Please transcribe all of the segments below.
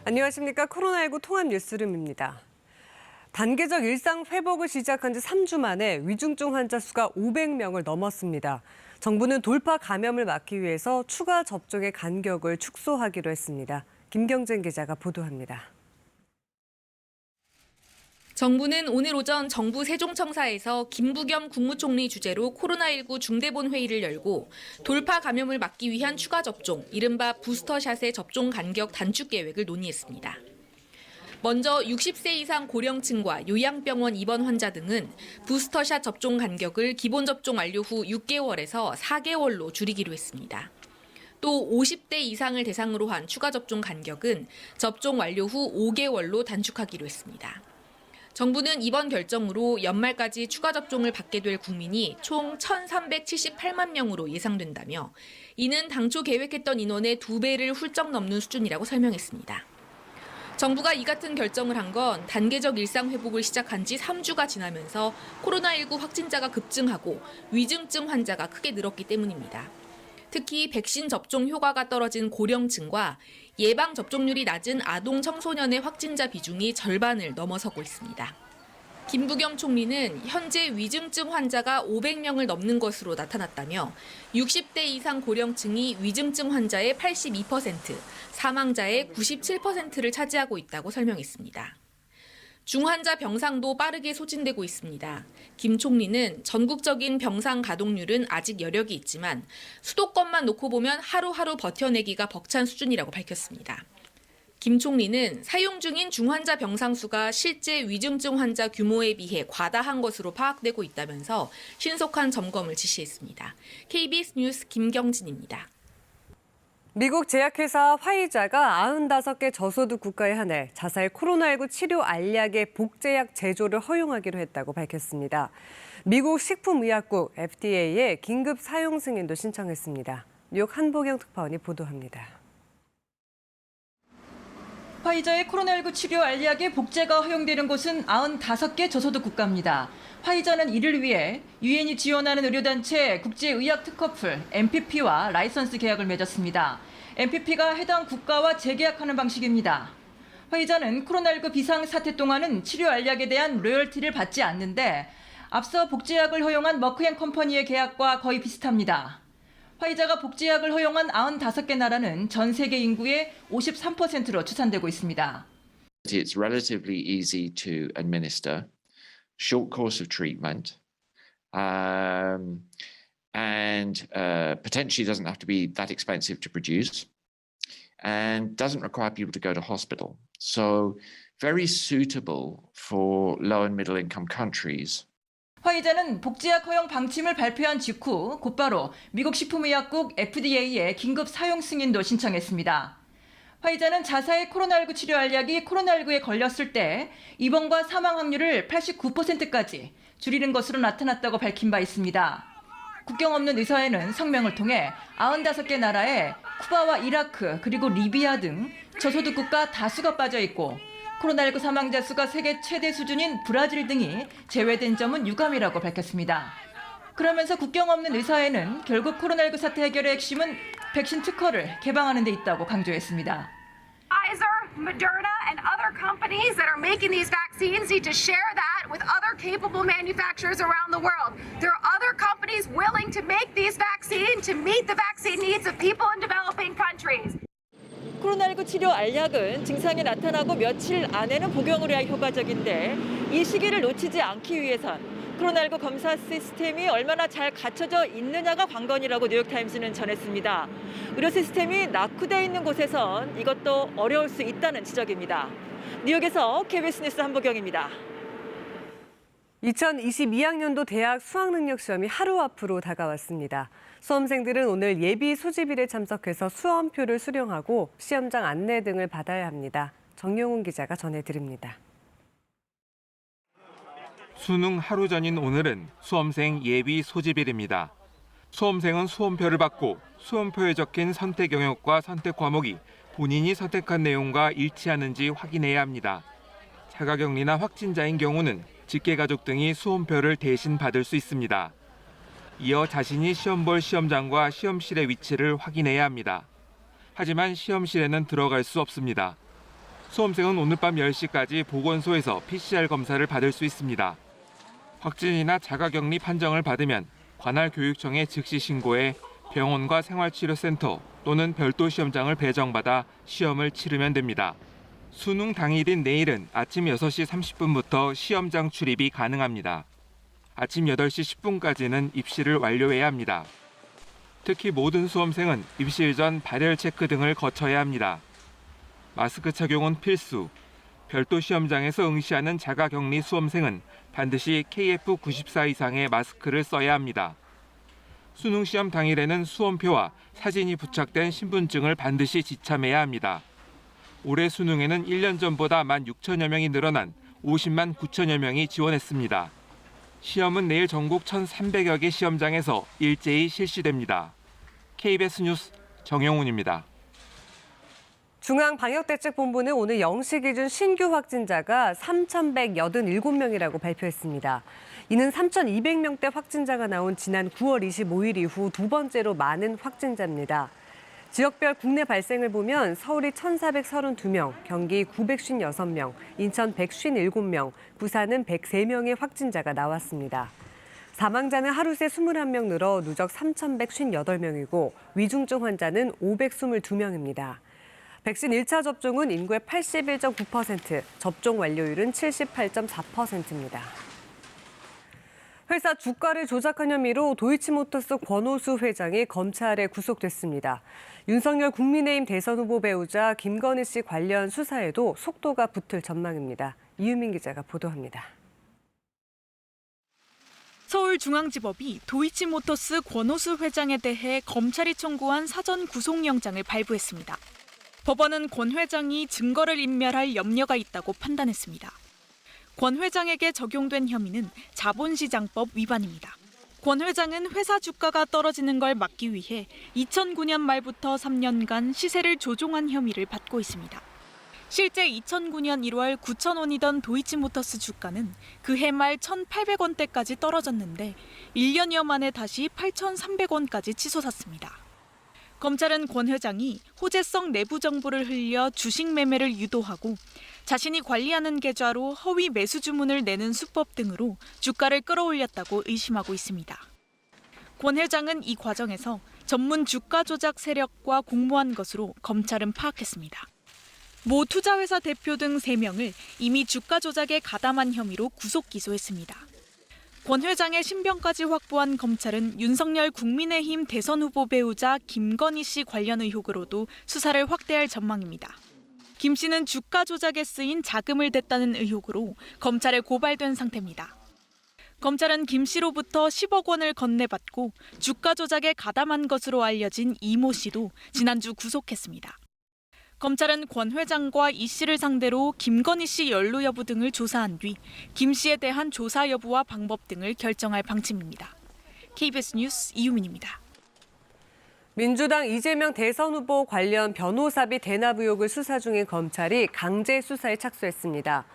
안녕하십니까. 코로나19 통합 뉴스룸입니다. 단계적 일상 회복을 시작한 지 3주 만에 위중증 환자 수가 500명을 넘었습니다. 정부는 돌파 감염을 막기 위해서 추가 접종의 간격을 축소하기로 했습니다. 김경진 기자가 보도합니다. 정부는 오늘 오전 정부 세종청사에서 김부겸 국무총리 주재로 코로나19 중대본 회의를 열고 돌파 감염을 막기 위한 추가 접종, 이른바 부스터샷의 접종 간격 단축 계획을 논의했습니다. 먼저 60세 이상 고령층과 요양병원 입원 환자 등은 부스터샷 접종 간격을 기본 접종 완료 후 6개월에서 4개월로 줄이기로 했습니다. 또 50대 이상을 대상으로 한 추가 접종 간격은 접종 완료 후 5개월로 단축하기로 했습니다. 정부는 이번 결정으로 연말까지 추가 접종을 받게 될 국민이 총 1,378만 명으로 예상된다며 이는 당초 계획했던 인원의 2배를 훌쩍 넘는 수준이라고 설명했습니다. 정부가 이 같은 결정을 한 건 단계적 일상 회복을 시작한 지 3주가 지나면서 코로나19 확진자가 급증하고 위중증 환자가 크게 늘었기 때문입니다. 특히 백신 접종 효과가 떨어진 고령층과 예방 접종률이 낮은 아동 청소년의 확진자 비중이 절반을 넘어서고 있습니다. 김부겸 총리는 현재 위중증 환자가 500명을 넘는 것으로 나타났다며 60대 이상 고령층이 위중증 환자의 82%, 사망자의 97%를 차지하고 있다고 설명했습니다. 중환자 병상도 빠르게 소진되고 있습니다. 김 총리는 전국적인 병상 가동률은 아직 여력이 있지만 수도권만 놓고 보면 하루하루 버텨내기가 벅찬 수준이라고 밝혔습니다. 김 총리는 사용 중인 중환자 병상 수가 실제 위중증 환자 규모에 비해 과다한 것으로 파악되고 있다면서 신속한 점검을 지시했습니다. KBS 뉴스 김경진입니다. 미국 제약회사 화이자가 95개 저소득 국가에 한해 자사의 코로나19 치료 알약의 복제약 제조를 허용하기로 했다고 밝혔습니다. 미국 식품의약국 FDA에 긴급 사용 승인도 신청했습니다. 뉴욕 한보경 특파원이 보도합니다. 화이자의 코로나19 치료 알약의 복제가 허용되는 곳은 95개 저소득 국가입니다. 화이자는 이를 위해 유엔이 지원하는 의료단체 국제의약특허풀 MPP와 라이선스 계약을 맺었습니다. MPP가 해당 국가와 재계약하는 방식입니다. 화이자는 코로나19 비상사태 동안은 치료 알약에 대한 로열티를 받지 않는데 앞서 복제약을 허용한 머크앤컴퍼니의 계약과 거의 비슷합니다. 화이자가 복제약을 허용한 95개 나라는 전 세계 인구의 53%로 추산되고 있습니다. It's relatively easy to administer. Short course of treatment, and potentially doesn't have to be that expensive to produce, and doesn't require people to go to hospital. So very suitable for low and middle income countries. 화이자는 복제약 허용 방침을 발표한 직후 곧바로 미국 식품의약국 FDA에 긴급 사용 승인도 신청했습니다. 화이자는 자사의 코로나19 치료 알약이 코로나19에 걸렸을 때 입원과 사망 확률을 89%까지 줄이는 것으로 나타났다고 밝힌 바 있습니다. 국경 없는 의사회는 성명을 통해 95개 나라에 쿠바와 이라크 그리고 리비아 등 저소득 국가 다수가 빠져 있고 코로나19 사망자 수가 세계 최대 수준인 브라질 등이 제외된 점은 유감이라고 밝혔습니다. 그러면서 국경 없는 의사회는 결국 코로나19 사태 해결의 핵심은 백신 특허를 개방하는 데 있다고 강조했습니다. Pfizer, Moderna, and other companies that are making these vaccines need to share that with other capable manufacturers around the world. There are other companies willing to make these vaccines to meet the vaccine needs of people in developing countries. 코로나19 치료 알약은 증상이 나타나고 며칠 안에는 복용을 해야 효과적인데 이 시기를 놓치지 않기 위해선 코로나19 검사 시스템이 얼마나 잘 갖춰져 있느냐가 관건이라고 뉴욕타임스는 전했습니다. 의료 시스템이 낙후되어 있는 곳에선 이것도 어려울 수 있다는 지적입니다. 뉴욕에서 KBS 뉴스 한보경입니다. 2022학년도 대학 수학능력시험이 하루 앞으로 다가왔습니다. 수험생들은 오늘 예비 소집일에 참석해서 수험표를 수령하고 시험장 안내 등을 받아야 합니다. 정용훈 기자가 전해드립니다. 수능 하루 전인 오늘은 수험생 예비 소집일입니다. 수험생은 수험표를 받고 수험표에 적힌 선택 영역과 선택 과목이 본인이 선택한 내용과 일치하는지 확인해야 합니다. 자가격리나 확진자인 경우는 직계가족 등이 수험표를 대신 받을 수 있습니다. 이어 자신이 시험 볼 시험장과 시험실의 위치를 확인해야 합니다. 하지만 시험실에는 들어갈 수 없습니다. 수험생은 오늘 밤 10시까지 보건소에서 PCR 검사를 받을 수 있습니다. 확진이나 자가격리 판정을 받으면 관할 교육청에 즉시 신고해 병원과 생활치료센터 또는 별도 시험장을 배정받아 시험을 치르면 됩니다. 수능 당일인 내일은 아침 6시 30분부터 시험장 출입이 가능합니다. 아침 8시 10분까지는 입시를 완료해야 합니다. 특히 모든 수험생은 입실 전 발열 체크 등을 거쳐야 합니다. 마스크 착용은 필수. 별도 시험장에서 응시하는 자가격리 수험생은 반드시 KF94 이상의 마스크를 써야 합니다. 수능 시험 당일에는 수험표와 사진이 부착된 신분증을 반드시 지참해야 합니다. 올해 수능에는 1년 전보다 16,000여 명이 늘어난 50만 9천여 명이 지원했습니다. 시험은 내일 전국 1,300여 개 시험장에서 일제히 실시됩니다. KBS 뉴스 정영훈입니다. 중앙방역대책본부는 오늘 0시 기준 신규 확진자가 3,187명이라고 발표했습니다. 이는 3,200명대 확진자가 나온 지난 9월 25일 이후 두 번째로 많은 확진자입니다. 지역별 국내 발생을 보면 서울이 1,432명, 경기 956명, 인천 157명, 부산은 103명의 확진자가 나왔습니다. 사망자는 하루 새 21명 늘어 누적 3,158명이고 위중증 환자는 522명입니다. 백신 1차 접종은 인구의 81.9%, 접종 완료율은 78.4%입니다. 회사 주가를 조작한 혐의로 도이치모터스 권오수 회장이 검찰에 구속됐습니다. 윤석열 국민의힘 대선 후보 배우자 김건희 씨 관련 수사에도 속도가 붙을 전망입니다. 이유민 기자가 보도합니다. 서울중앙지법이 도이치모터스 권오수 회장에 대해 검찰이 청구한 사전 구속영장을 발부했습니다. 법원은 권 회장이 증거를 인멸할 염려가 있다고 판단했습니다. 권 회장에게 적용된 혐의는 자본시장법 위반입니다. 권 회장은 회사 주가가 떨어지는 걸 막기 위해 2009년 말부터 3년간 시세를 조종한 혐의를 받고 있습니다. 실제 2009년 1월 9,000원이던 도이치모터스 주가는 그해 말 1,800원대까지 떨어졌는데 1년여 만에 다시 8,300원까지 치솟았습니다. 검찰은 권 회장이 호재성 내부 정보를 흘려 주식 매매를 유도하고 자신이 관리하는 계좌로 허위 매수 주문을 내는 수법 등으로 주가를 끌어올렸다고 의심하고 있습니다. 권 회장은 이 과정에서 전문 주가 조작 세력과 공모한 것으로 검찰은 파악했습니다. 모 투자회사 대표 등 3명을 이미 주가 조작에 가담한 혐의로 구속 기소했습니다. 권 회장의 신병까지 확보한 검찰은 윤석열 국민의힘 대선 후보 배우자 김건희 씨 관련 의혹으로도 수사를 확대할 전망입니다. 김 씨는 주가 조작에 쓰인 자금을 댔다는 의혹으로 검찰에 고발된 상태입니다. 검찰은 김 씨로부터 10억 원을 건네받고 주가 조작에 가담한 것으로 알려진 이모 씨도 지난주 구속했습니다. 검찰은 권 회장과 이 씨를 상대로 김건희 씨 연루 여부 등을 조사한 뒤 김 씨에 대한 조사 여부와 방법 등을 결정할 방침입니다. KBS 뉴스 이유민입니다. 민주당 이재명 대선 후보 관련 변호사비 대납 의혹을 수사 중인 검찰이 강제 수사에 착수했습니다.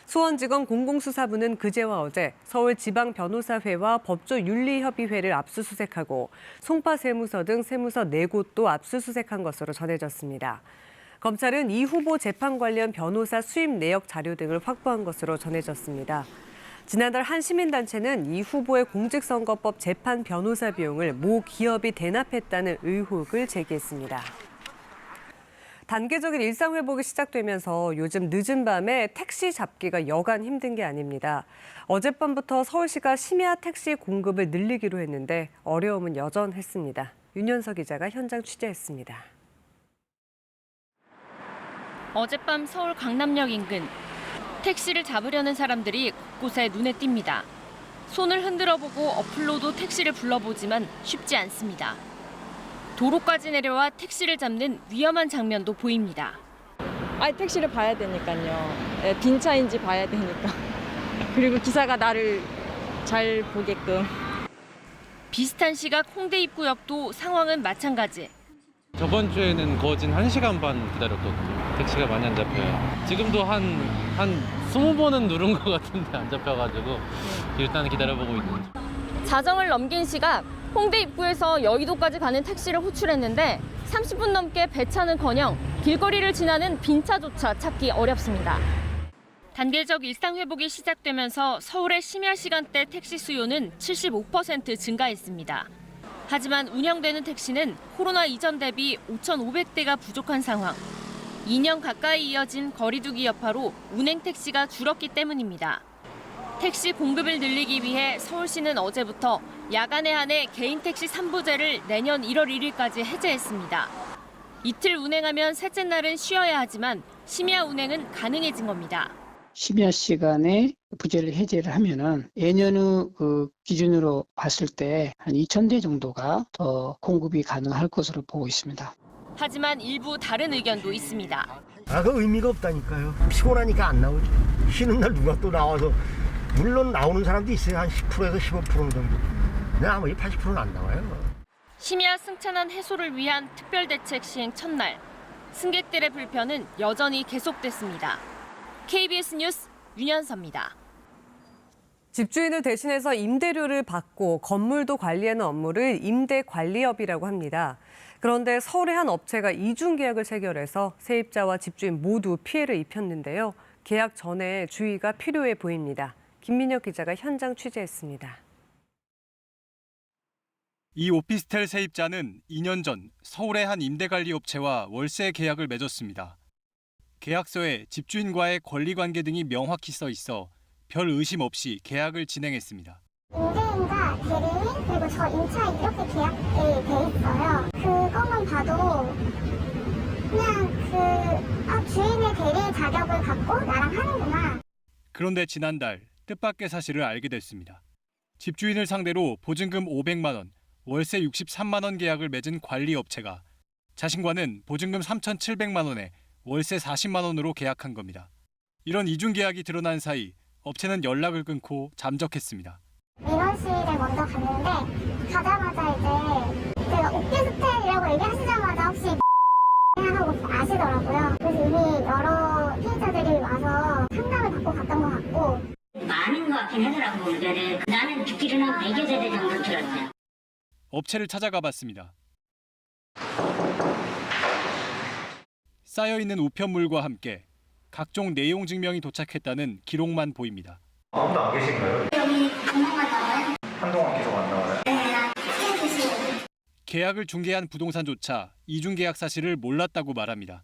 수원지검 공공수사부는 그제와 어제 서울지방변호사회와 법조윤리협의회를 압수수색하고 송파세무서 등 세무서 4곳도 압수수색한 것으로 전해졌습니다. 검찰은 이 후보 재판 관련 변호사 수입 내역 자료 등을 확보한 것으로 전해졌습니다. 지난달 한 시민단체는 이 후보의 공직선거법 재판 변호사 비용을 모 기업이 대납했다는 의혹을 제기했습니다. 단계적인 일상 회복이 시작되면서 요즘 늦은 밤에 택시 잡기가 여간 힘든 게 아닙니다. 어젯밤부터 서울시가 심야 택시 공급을 늘리기로 했는데 어려움은 여전했습니다. 윤현석 기자가 현장 취재했습니다. 어젯밤 서울 강남역 인근 택시를 잡으려는 사람들이 곳곳에 눈에 띕니다. 손을 흔들어 보고 어플로도 택시를 불러보지만 쉽지 않습니다. 도로까지 내려와 택시를 잡는 위험한 장면도 보입니다. 택시를 봐야 되니까요. 빈 차인지 봐야 되니까. 그리고 기사가 나를 잘 보게끔. 비슷한 시각 홍대 입구역도 상황은 마찬가지. 저번 주에는 거진 1시간 반 기다렸거든요. 택시가 많이 안 잡혀요. 지금도 한 20번은 누른 것 같은데 안 잡혀가지고 일단 기다려보고 있는 중. 자정을 넘긴 시각 홍대 입구에서 여의도까지 가는 택시를 호출했는데 30분 넘게 배차는커녕 길거리를 지나는 빈차조차 찾기 어렵습니다. 단계적 일상 회복이 시작되면서 서울의 심야 시간대 택시 수요는 75% 증가했습니다. 하지만 운영되는 택시는 코로나 이전 대비 5,500대가 부족한 상황. 2년 가까이 이어진 거리두기 여파로 운행 택시가 줄었기 때문입니다. 택시 공급을 늘리기 위해 서울시는 어제부터 야간에 한해 개인 택시 3부제를 내년 1월 1일까지 해제했습니다. 이틀 운행하면 셋째 날은 쉬어야 하지만 심야 운행은 가능해진 겁니다. 심야 시간에 부재를 해제를 하면은 예년의 그 기준으로 봤을 때 한 2,000대 정도가 더 공급이 가능할 것으로 보고 있습니다. 하지만 일부 다른 의견도 있습니다. 그 의미가 없다니까요. 피곤하니까 안 나오죠. 쉬는 날 누가 또 나와서 물론 나오는 사람도 있어요. 한 10%에서 15% 정도. 근데 아무리 80%는 안 나와요. 심야 승차난 해소를 위한 특별대책 시행 첫날. 승객들의 불편은 여전히 계속됐습니다. KBS 뉴스 윤현서입니다. 집주인을 대신해서 임대료를 받고 건물도 관리하는 업무를 임대관리업이라고 합니다. 그런데 서울의 한 업체가 이중계약을 체결해서 세입자와 집주인 모두 피해를 입혔는데요. 계약 전에 주의가 필요해 보입니다. 김민혁 기자가 현장 취재했습니다. 이 오피스텔 세입자는 2년 전 서울의 한 임대관리업체와 월세 계약을 맺었습니다. 계약서에 집주인과의 권리관계 등이 명확히 써 있어 별 의심 없이 계약을 진행했습니다. 임대인과 대리인 그리고 저 임차 이렇게 계약이 돼 있어요. 그것만 봐도 그냥 주인의 대리 자격을 갖고 나랑 하는구나. 그런데 지난달 뜻밖의 사실을 알게 됐습니다. 집주인을 상대로 보증금 500만 원, 월세 63만 원 계약을 맺은 관리업체가 자신과는 보증금 3,700만 원에 월세 40만 원으로 계약한 겁니다. 이런 이중 계약이 드러난 사이 업체는 연락을 끊고 잠적했습니다. 민원실에 먼저 갔는데 가자마자 이제 제가 오피스텔이라고 얘기하시자마자 혹시 하고 아시더라고요. 그래서 이미 여러 피해자들이 와서 상담을 받고 갔던 것 같고 많은 것 같긴 하더라고. 나는 듣기로는 100여 세대 정도 들었어요. 업체를 찾아가 봤습니다. 쌓여있는 우편물과 함께 각종 내용 증명이 도착했다는 기록만 보입니다. 아무도 안 계신가요? 여기 한동안 나와요? 한동안 계속 안 나와요? 네. 계약을 중개한 부동산조차 이중 계약 사실을 몰랐다고 말합니다.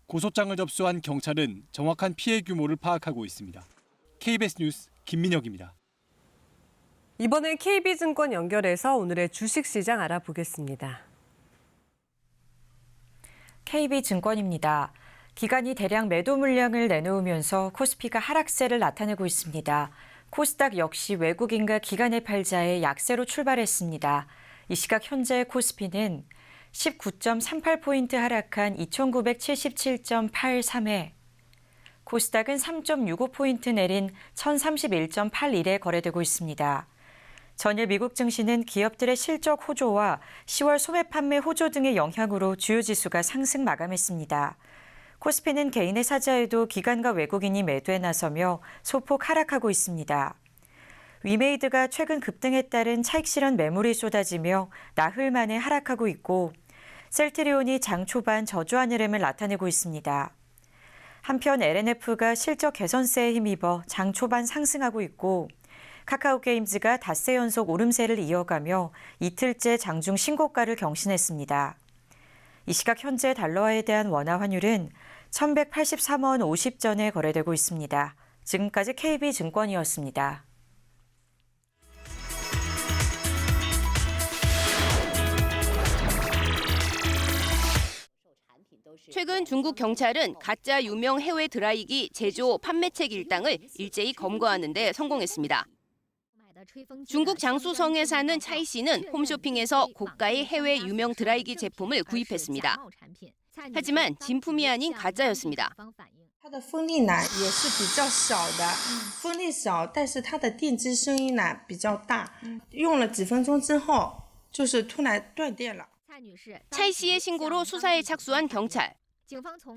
고소장을 접수한 경찰은 정확한 피해 규모를 파악하고 있습니다. KBS 뉴스 김민혁입니다. 이번엔 KB증권 연결해서 오늘의 주식시장 알아보겠습니다. KB증권입니다. 기관이 대량 매도 물량을 내놓으면서 코스피가 하락세를 나타내고 있습니다. 코스닥 역시 외국인과 기관의 팔자에 약세로 출발했습니다. 이 시각 현재 코스피는 19.38포인트 하락한 2,977.83에 코스닥은 3.65포인트 내린 1,031.81에 거래되고 있습니다. 전일 미국 증시는 기업들의 실적 호조와 10월 소매 판매 호조 등의 영향으로 주요 지수가 상승 마감했습니다. 코스피는 개인의 사자에도 기관과 외국인이 매도에 나서며 소폭 하락하고 있습니다. 위메이드가 최근 급등에 따른 차익 실현 매물이 쏟아지며 나흘 만에 하락하고 있고 셀트리온이 장 초반 저조한 흐름을 나타내고 있습니다. 한편 LNF가 실적 개선세에 힘입어 장 초반 상승하고 있고 카카오게임즈가 닷새 연속 오름세를 이어가며 이틀째 장중 신고가를 경신했습니다. 이 시각 현재 달러화에 대한 원화 환율은 1,183원 50전에 거래되고 있습니다. 지금까지 KB증권이었습니다. 최근 중국 경찰은 가짜 유명 해외 드라이기 제조 판매책 일당을 일제히 검거하는 데 성공했습니다. 중국 장수성에 사는 차이 씨는 홈쇼핑에서 고가의 해외 유명 드라이기 제품을 구입했습니다. 하지만 진품이 아닌 가짜였습니다. 它的风力呢也是比较小的，风力小，但是它的电机声音呢比较大，用了几分钟之后，就是突然断电了。 차이 씨의 신고로 수사에 착수한 경찰.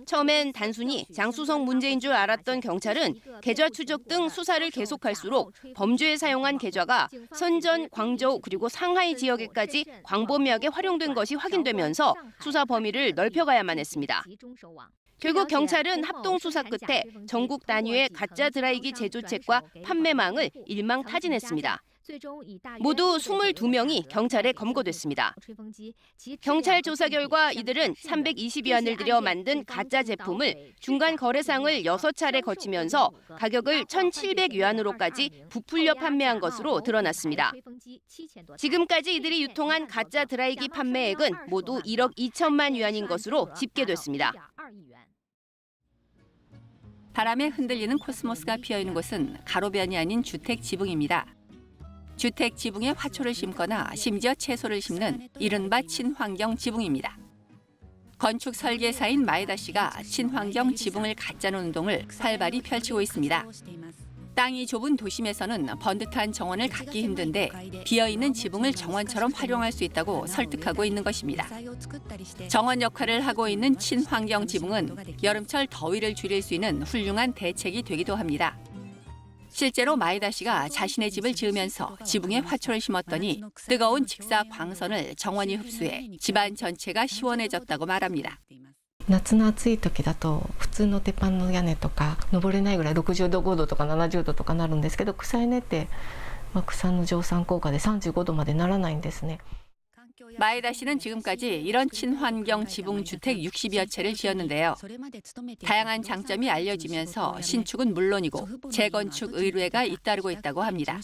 처음엔 단순히 장수성 문제인 줄 알았던 경찰은 계좌 추적 등 수사를 계속할수록 범죄에 사용한 계좌가 선전, 광저우 그리고 상하이 지역에까지 광범위하게 활용된 것이 확인되면서 수사 범위를 넓혀가야만 했습니다. 결국 경찰은 합동 수사 끝에 전국 단위의 가짜 드라이기 제조책과 판매망을 일망타진했습니다. 모두 22명이 경찰에 검거됐습니다. 경찰 조사 결과 이들은 320위안을 들여 만든 가짜 제품을 중간 거래상을 6차례 거치면서 가격을 1,700위안으로까지 부풀려 판매한 것으로 드러났습니다. 지금까지 이들이 유통한 가짜 드라이기 판매액은 모두 1억 2천만 위안인 것으로 집계됐습니다. 바람에 흔들리는 코스모스가 피어있는 곳은 가로변이 아닌 주택 지붕입니다. 주택 지붕에 화초를 심거나 심지어 채소를 심는 이른바 친환경 지붕입니다. 건축 설계사인 마에다 씨가 친환경 지붕을 갖자는 운동을 활발히 펼치고 있습니다. 땅이 좁은 도심에서는 번듯한 정원을 갖기 힘든데 비어있는 지붕을 정원처럼 활용할 수 있다고 설득하고 있는 것입니다. 정원 역할을 하고 있는 친환경 지붕은 여름철 더위를 줄일 수 있는 훌륭한 대책이 되기도 합니다. 실제로 마에다 씨가 자신의 집을 지으면서 지붕에 화초를 심었더니 뜨거운 직사 광선을 정원이 흡수해 집안 전체가 시원해졌다고 말합니다. 夏の暑い時だと普通の鉄板の屋根とか登れないぐらい60度5度とか70度とかなるんですけど、草屋根って草の蒸散効果で35度までならないんですね。 마에다 씨는 지금까지 이런 친환경 지붕 주택 60여 채를 지었는데요. 다양한 장점이 알려지면서 신축은 물론이고 재건축 의뢰가 잇따르고 있다고 합니다.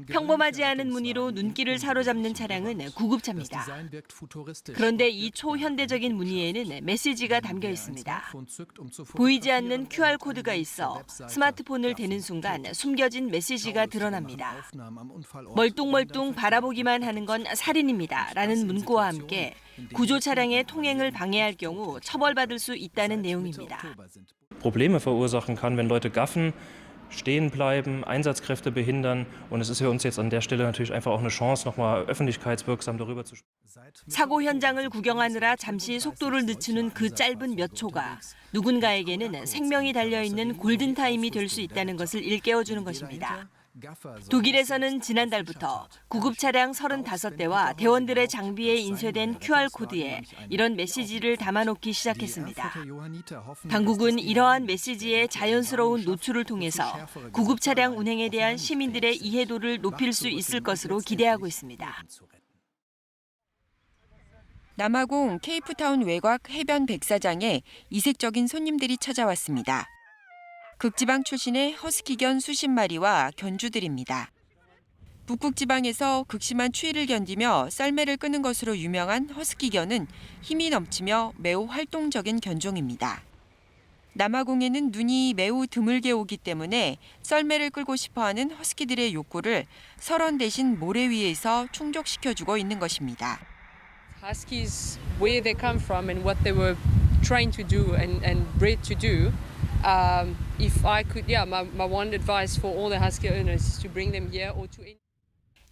평범하지 않은 무늬로 눈길을 사로잡는 차량은 구급차입니다. 그런데 이 초현대적인 무늬에는 메시지가 담겨 있습니다. 보이지 않는 QR코드가 있어 스마트폰을 대는 순간 숨겨진 메시지가 드러납니다. 멀뚱멀뚱 바라보기만 하는 건 살인입니다. 라는 문구와 함께 구조 차량의 통행을 방해할 경우 처벌받을 수 있다는 내용입니다. Probleme verursachen kann, wenn Leute gaffen, stehen bleiben, Einsatzkräfte behindern. Und es ist für uns jetzt an der Stelle natürlich einfach auch eine Chance, nochmal öffentlichkeitswirksam darüber zu sprechen. 사고 현장을 구경하느라 잠시 속도를 늦추는 그 짧은 몇 초가 누군가에게는 생명이 달려있는 골든타임이 될 수 있다는 것을 일깨워주는 것입니다. 독일에서는 지난달부터 구급 차량 35대와 대원들의 장비에 인쇄된 QR코드에 이런 메시지를 담아놓기 시작했습니다. 당국은 이러한 메시지의 자연스러운 노출을 통해서 구급 차량 운행에 대한 시민들의 이해도를 높일 수 있을 것으로 기대하고 있습니다. 남아공 케이프타운 외곽 해변 백사장에 이색적인 손님들이 찾아왔습니다. 극지방 출신의 허스키견 수십 마리와 견주들입니다. 북극지방에서 극심한 추위를 견디며 썰매를 끄는 것으로 유명한 허스키견은 힘이 넘치며 매우 활동적인 견종입니다. 남아공에는 눈이 매우 드물게 오기 때문에 썰매를 끌고 싶어하는 허스키들의 욕구를 설원 대신 모래 위에서 충족시켜주고 있는 것입니다. Huskies, where they come from and what they were trained to do and bred to do. If I could, my one advice for all the husky owners is to bring them here or to.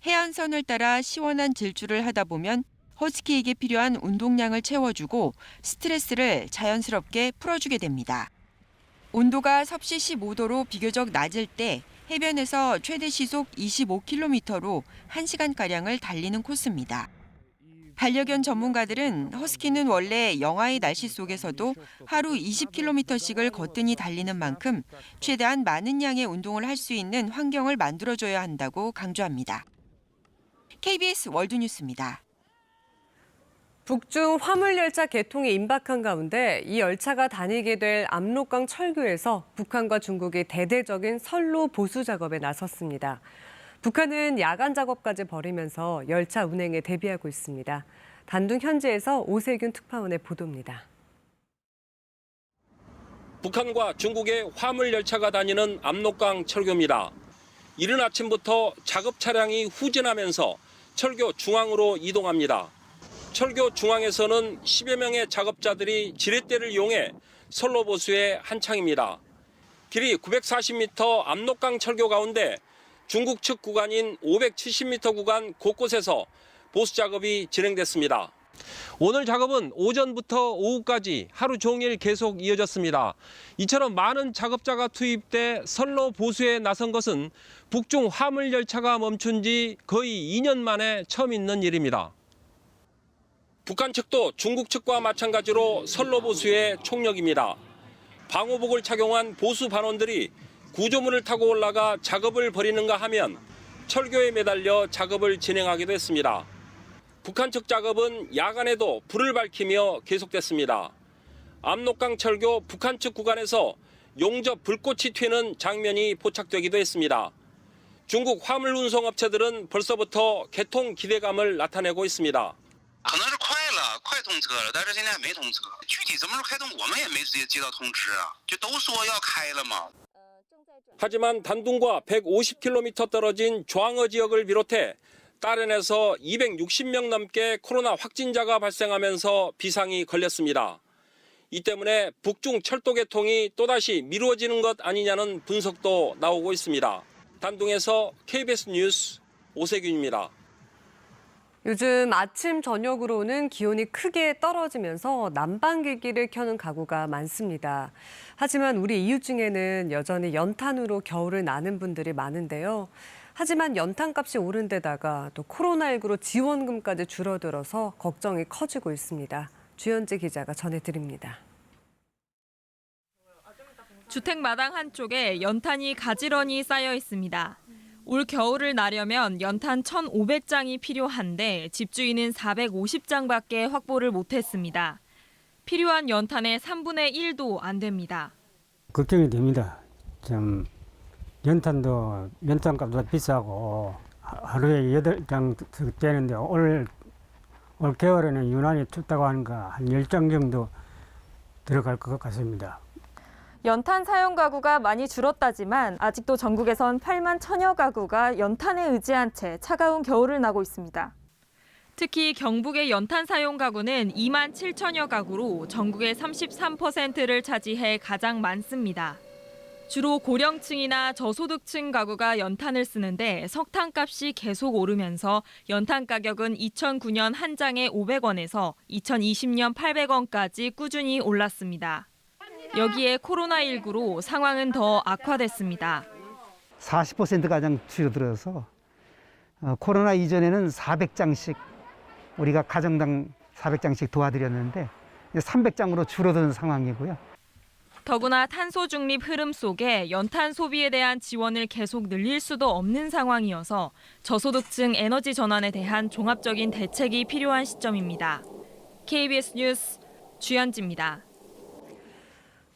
해안선을 따라 시원한 질주를 하다 보면 허스키에게 필요한 운동량을 채워주고 스트레스를 자연스럽게 풀어주게 됩니다. 온도가 섭씨 15도로 비교적 낮을 때 해변에서 최대 시속 25km로 1시간가량을 달리는 코스입니다. 반려견 전문가들은 허스키는 원래 영하의 날씨 속에서도 하루 20km씩을 거뜬히 달리는 만큼 최대한 많은 양의 운동을 할 수 있는 환경을 만들어줘야 한다고 강조합니다. KBS 월드뉴스입니다. 북중 화물열차 개통이 임박한 가운데 이 열차가 다니게 될 압록강 철교에서 북한과 중국이 대대적인 선로 보수 작업에 나섰습니다. 북한은 야간 작업까지 벌이면서 열차 운행에 대비하고 있습니다. 단둥 현지에서 오세균 특파원의 보도입니다. 북한과 중국의 화물 열차가 다니는 압록강 철교입니다. 이른 아침부터 작업 차량이 후진하면서 철교 중앙으로 이동합니다. 철교 중앙에서는 10여 명의 작업자들이 지렛대를 이용해 선로 보수에 한창입니다. 길이 940m 압록강 철교 가운데 중국 측 구간인 570m 구간 곳곳에서 보수 작업이 진행됐습니다. 오늘 작업은 오전부터 오후까지 하루 종일 계속 이어졌습니다. 이처럼 많은 작업자가 투입돼 선로 보수에 나선 것은 북중 화물 열차가 멈춘 지 거의 2년 만에 처음 있는 일입니다. 북한 측도 중국 측과 마찬가지로 선로 보수에 총력입니다. 방호복을 착용한 보수 반원들이 구조물을 타고 올라가 작업을 벌이는가 하면 철교에 매달려 작업을 진행하기도 했습니다. 북한 측 작업은 야간에도 불을 밝히며 계속됐습니다. 압록강 철교 북한 측 구간에서 용접 불꽃이 튀는 장면이 포착되기도 했습니다. 중국 화물 운송 업체들은 벌써부터 개통 기대감을 나타내고 있습니다. 可能是快了，快通车了，但是现在没通车。具体什么时候开通，我们也没接到通知啊，就都说要开了嘛。 하지만 단둥과 150km 떨어진 좌ang어 지역을 비롯해 다른에서 260명 넘게 코로나 확진자가 발생하면서 비상이 걸렸습니다. 이 때문에 북중 철도 개통이 또다시 미루어지는 것 아니냐는 분석도 나오고 있습니다. 단둥에서 KBS 뉴스 오세균입니다. 요즘 아침, 저녁으로는 기온이 크게 떨어지면서 난방기기를 켜는 가구가 많습니다. 하지만 우리 이웃 중에는 여전히 연탄으로 겨울을 나는 분들이 많은데요. 하지만 연탄값이 오른 데다가 또 코로나19로 지원금까지 줄어들어서 걱정이 커지고 있습니다. 주현지 기자가 전해드립니다. 주택 마당 한쪽에 연탄이 가지런히 쌓여 있습니다. 올 겨울을 나려면 연탄 1,500장이 필요한데 집주인은 450장밖에 확보를 못했습니다. 필요한 연탄의 3분의 1도 안 됩니다. 걱정이 됩니다. 좀 연탄도 연탄값도 비싸고 하루에 8장 떼는데 올 겨울에는 유난히 춥다고 하니까 한 10장 정도 들어갈 것 같습니다. 연탄 사용 가구가 많이 줄었다지만 아직도 전국에선 8만 1,000여 가구가 연탄에 의지한 채 차가운 겨울을 나고 있습니다. 특히 경북의 연탄 사용 가구는 2만 7천여 가구로 전국의 33%를 차지해 가장 많습니다. 주로 고령층이나 저소득층 가구가 연탄을 쓰는데 석탄값이 계속 오르면서 연탄 가격은 2009년 한 장에 500원에서 2020년 800원까지 꾸준히 올랐습니다. 여기에 코로나19로 상황은 더 악화됐습니다. 40%가량 줄어들어서 코로나 이전에는 400장씩 우리가 가정당 400장씩 도와드렸는데 300장으로 줄어드는 상황이고요. 더구나 탄소 중립 흐름 속에 연탄 소비에 대한 지원을 계속 늘릴 수도 없는 상황이어서 저소득층 에너지 전환에 대한 종합적인 대책이 필요한 시점입니다. KBS 뉴스 주현지입니다.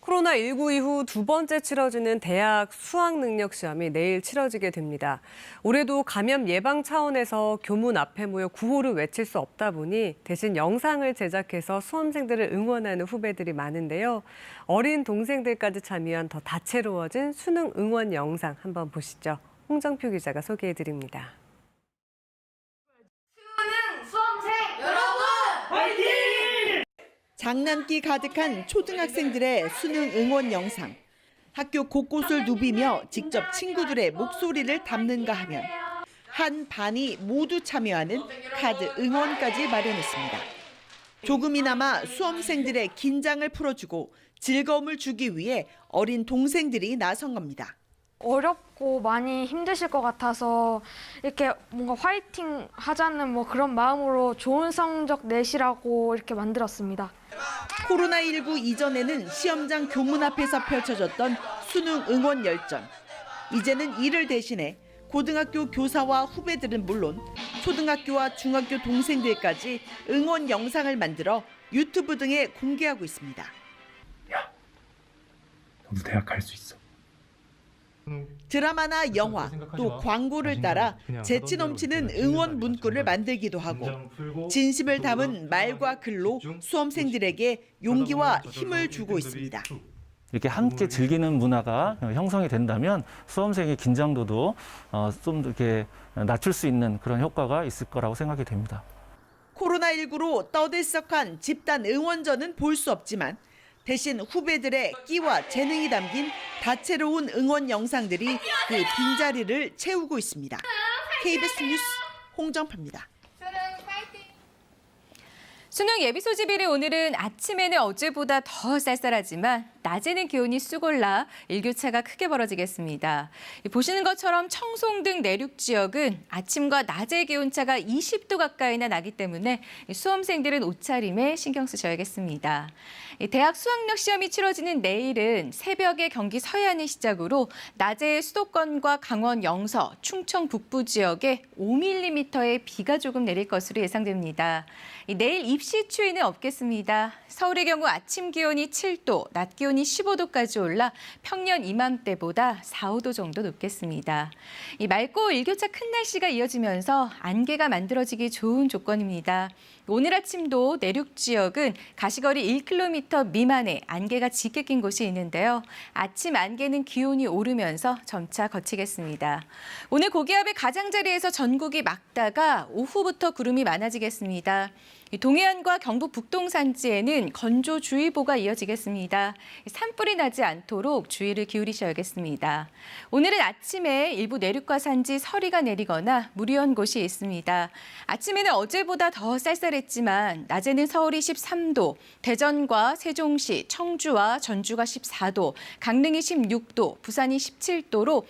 코로나19 이후 두 번째 치러지는 대학 수학능력시험이 내일 치러지게 됩니다. 올해도 감염 예방 차원에서 교문 앞에 모여 구호를 외칠 수 없다 보니 대신 영상을 제작해서 수험생들을 응원하는 후배들이 많은데요. 어린 동생들까지 참여한 더 다채로워진 수능 응원 영상 한번 보시죠. 홍정표 기자가 소개해드립니다. 수능 수험생 여러분 화이팅! 장난기 가득한 초등학생들의 수능 응원 영상. 학교 곳곳을 누비며 직접 친구들의 목소리를 담는가 하면 한 반이 모두 참여하는 카드 응원까지 마련했습니다. 조금이나마 수험생들의 긴장을 풀어주고 즐거움을 주기 위해 어린 동생들이 나선 겁니다. 어렵고 많이 힘드실 것 같아서 이렇게 뭔가 화이팅 하자는 뭐 그런 마음으로 좋은 성적 내시라고 이렇게 만들었습니다. 코로나19 이전에는 시험장 교문 앞에서 펼쳐졌던 수능 응원 열전. 이제는 이를 대신해 고등학교 교사와 후배들은 물론 초등학교와 중학교 동생들까지 응원 영상을 만들어 유튜브 등에 공개하고 있습니다. 야, 너도 대학 갈 수 있어. 드라마나 영화, 또 광고를 따라 재치 넘치는 응원 문구를 만들기도 하고 진심을 담은 말과 글로 수험생들에게 용기와 힘을 주고 있습니다. 이렇게 함께 즐기는 문화가 형성이 된다면 수험생의 긴장도도 좀 이렇게 낮출 수 있는 그런 효과가 있을 거라고 생각이 됩니다. 코로나19로 떠들썩한 집단 응원전은 볼 수 없지만 대신 후배들의 끼와 재능이 담긴 다채로운 응원 영상들이 그 빈자리를 채우고 있습니다. KBS 뉴스 홍정파입니다. 수능 예비 소집일의 오늘은 아침에는 어제보다 더 쌀쌀하지만 낮에는 기온이 쑥 올라 일교차가 크게 벌어지겠습니다. 보시는 것처럼 청송 등 내륙 지역은 아침과 낮의 기온차가 20도 가까이나 나기 때문에 수험생들은 옷차림에 신경 쓰셔야겠습니다. 대학 수학력 시험이 치러지는 내일은 새벽에 경기 서해안을 시작으로 낮에 수도권과 강원 영서, 충청 북부 지역에 5mm의 비가 조금 내릴 것으로 예상됩니다. 내일 입시 추위는 없겠습니다. 서울의 경우 아침 기온이 7도, 낮 기온이 15도까지 올라 평년 이맘때보다 4, 5도 정도 높겠습니다. 맑고 일교차 큰 날씨가 이어지면서 안개가 만들어지기 좋은 조건입니다. 오늘 아침도 내륙 지역은 가시거리 1km 미만의 안개가 짙게 낀 곳이 있는데요. 아침 안개는 기온이 오르면서 점차 걷히겠습니다. 오늘 고기압의 가장자리에서 전국이 맑다가 오후부터 구름이 많아지겠습니다. 동해안과 경북 북동 산지에는 건조주의보가 이어지겠습니다. 산불이 나지 않도록 주의를 기울이셔야겠습니다. 오늘은 아침에 일부 내륙과 산지 서리가 내리거나 무리한 곳이 있습니다. 아침에는 어제보다 더 쌀쌀했지만 낮에는 서울이 13도, 대전과 세종시, 청주와 전주가 14도, 강릉이 16도, 부산이 17도로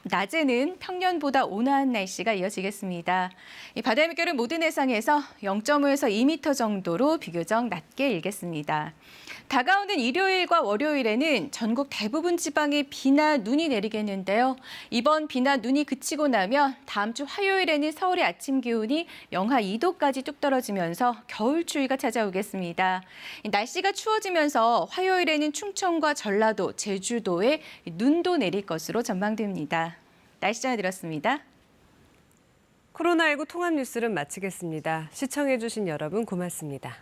낮에는 평년보다 온화한 날씨가 이어지겠습니다. 바다의 물결은 모든 해상에서 0.5에서 2m 정도로 비교적 낮게 일겠습니다. 다가오는 일요일과 월요일에는 전국 대부분 지방에 비나 눈이 내리겠는데요. 이번 비나 눈이 그치고 나면 다음 주 화요일에는 서울의 아침 기온이 영하 2도까지 뚝 떨어지면서 겨울 추위가 찾아오겠습니다. 날씨가 추워지면서 화요일에는 충청과 전라도, 제주도에 눈도 내릴 것으로 전망됩니다. 날씨 전해드렸습니다. 코로나19 통합 뉴스를 마치겠습니다. 시청해주신 여러분 고맙습니다.